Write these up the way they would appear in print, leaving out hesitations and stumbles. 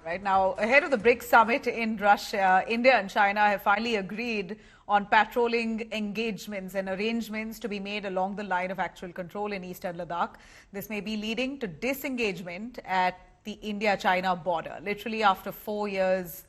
Right now, ahead of the BRICS summit in Russia, India and China have finally agreed on patrolling engagements and arrangements to be made along the line of actual control in eastern Ladakh. This may be leading to disengagement at the India-China border. Literally after 4 years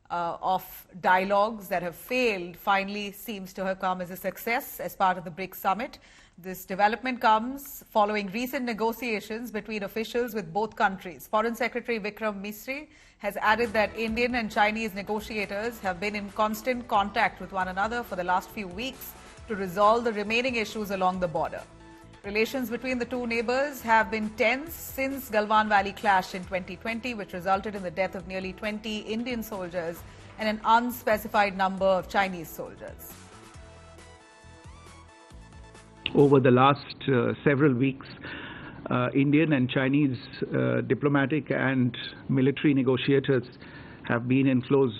of dialogues that have failed, finally seems to have come as a success as part of the BRICS summit. This development comes following recent negotiations between officials with both countries. Foreign Secretary Vikram Misri has added that Indian and Chinese negotiators have been in constant contact with one another for the last few weeks to resolve the remaining issues along the border. Relations between the two neighbors have been tense since Galwan Valley clash in 2020, which resulted in the death of nearly 20 Indian soldiers and an unspecified number of Chinese soldiers. Over the last several weeks, Indian and Chinese diplomatic and military negotiators have been in close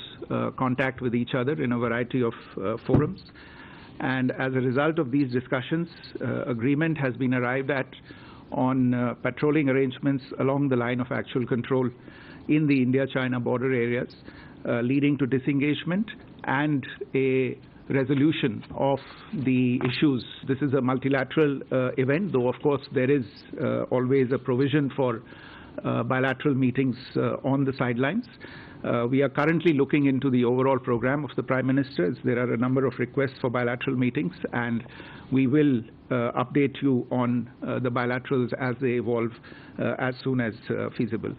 contact with each other in a variety of forums. And as a result of these discussions, agreement has been arrived at on patrolling arrangements along the line of actual control in the India-China border areas, leading to disengagement and a resolution of the issues. This is a multilateral event, though of course there is always a provision for bilateral meetings on the sidelines. We are currently looking into the overall program of the Prime Minister's. There are a number of requests for bilateral meetings, and we will update you on the bilaterals as they evolve as soon as feasible.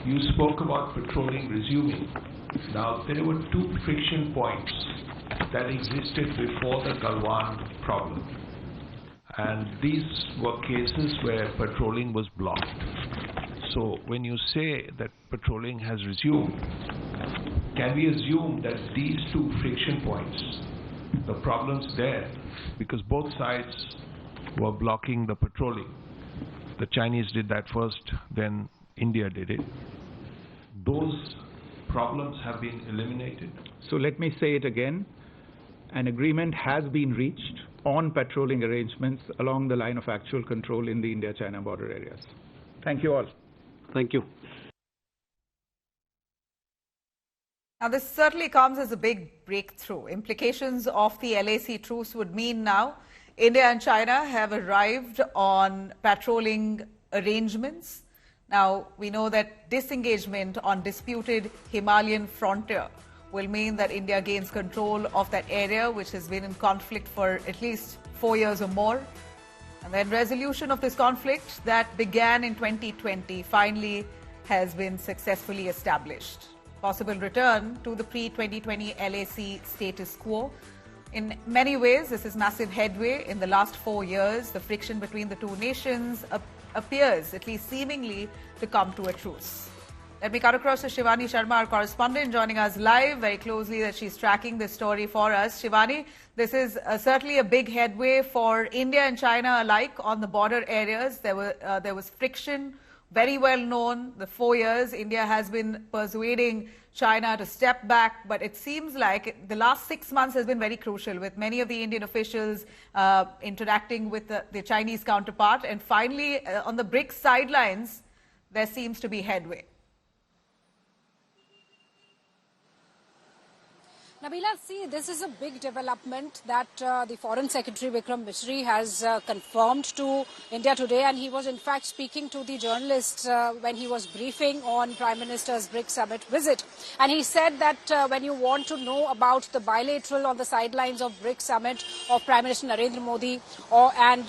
You spoke about patrolling resuming. Now, there were two friction points that existed before the Galwan problem, and these were cases where patrolling was blocked. So when you say that patrolling has resumed, can we assume that these two friction points, the problems there, because both sides were blocking the patrolling, the Chinese did that first, then India did it, those problems have been eliminated? So let me say it again. An agreement has been reached on patrolling arrangements along the line of actual control in the India-China border areas. Thank you all. Thank you. Now, this certainly comes as a big breakthrough. Implications of the LAC truce would mean now India and China have arrived on patrolling arrangements. Now, we know that disengagement on disputed Himalayan frontier will mean that India gains control of that area, which has been in conflict for at least 4 years or more. And then resolution of this conflict that began in 2020 finally has been successfully established. Possible return to the pre-2020 LAC status quo. In many ways, this is massive headway. In the last 4 years, the friction between the two nations appears, at least seemingly, to come to a truce. Let me cut across to Shivani Sharma, our correspondent, joining us live very closely that she's tracking this story for us. Shivani, this is certainly a big headway for India and China alike on the border areas. There was friction, very well known. The 4 years, India has been persuading China to step back, but it seems like the last 6 months has been very crucial, with many of the Indian officials interacting with the Chinese counterpart. And finally, on the BRICS sidelines, there seems to be headway. Nabila, see, this is a big development that the Foreign Secretary Vikram Misri has confirmed to India today, and he was in fact speaking to the journalists when he was briefing on Prime Minister's BRICS summit visit. And he said that when you want to know about the bilateral on the sidelines of BRICS summit of Prime Minister Narendra Modi and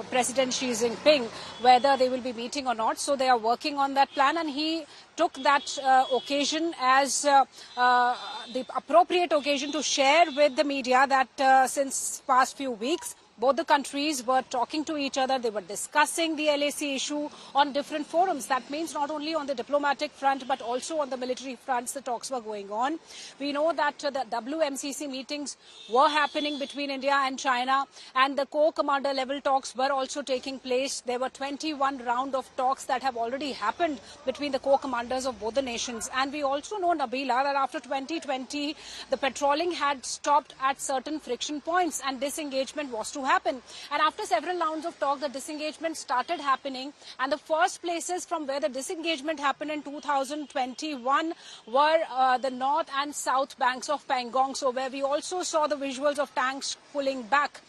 President Xi Jinping, whether they will be meeting or not, so they are working on that plan, and he took that occasion as the appropriate occasion to share with the media that since past few weeks, both the countries were talking to each other. They were discussing the LAC issue on different forums. That means not only on the diplomatic front, but also on the military fronts, the talks were going on. We know that the WMCC meetings were happening between India and China, and the core commander level talks were also taking place. There were 21 rounds of talks that have already happened between the core commanders of both the nations. And we also know, Nabila, that after 2020, the patrolling had stopped at certain friction points and disengagement was to to happen. And after several rounds of talk, the disengagement started happening. And the first places from where the disengagement happened in 2021 were the north and south banks of Pangong. So where we also saw the visuals of tanks pulling back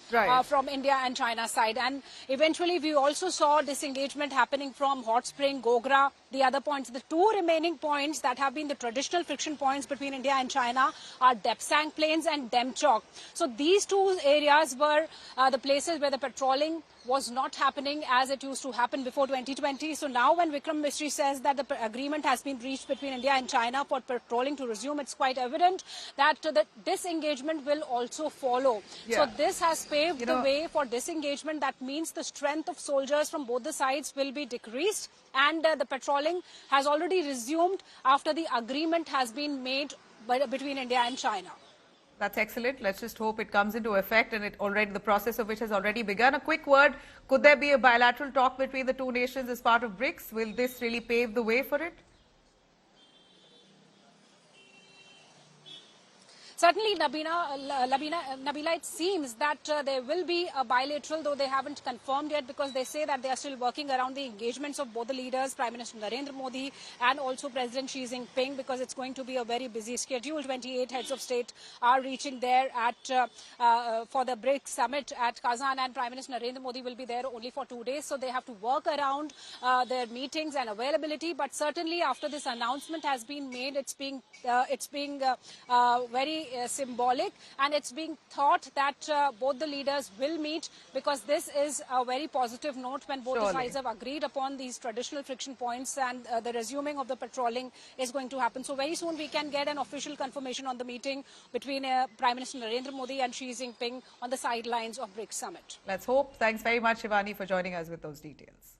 from India and China side. And eventually we also saw disengagement happening from Hot Spring, Gogra, the other points. The two remaining points that have been the traditional friction points between India and China are Depsang Plains and Demchok. So these two areas were the places where the patrolling was not happening as it used to happen before 2020. So now when Vikram Misri says that the agreement has been reached between India and China for patrolling to resume, it's quite evident that the disengagement will also follow. So this has paved the way for disengagement. That means the strength of soldiers from both the sides will be decreased, and the patrolling has already resumed after the agreement has been made between India and China. That's excellent. Let's just hope it comes into effect, and the process of which has already begun. A quick word, could there be a bilateral talk between the two nations as part of BRICS? Will this really pave the way for it? Certainly, Nabila, it seems that there will be a bilateral, though they haven't confirmed yet, because they say that they are still working around the engagements of both the leaders, Prime Minister Narendra Modi and also President Xi Jinping, because it's going to be a very busy schedule. 28 heads of state are reaching there for the BRICS summit at Kazan, and Prime Minister Narendra Modi will be there only for 2 days, so they have to work around their meetings and availability. But certainly, after this announcement has been made, it's being very symbolic, and it's being thought that both the leaders will meet, because this is a very positive note when both sides have agreed upon these traditional friction points, and the resuming of the patrolling is going to happen. So very soon we can get an official confirmation on the meeting between Prime Minister Narendra Modi and Xi Jinping on the sidelines of BRICS summit. Let's hope. Thanks very much, Shivani, for joining us with those details.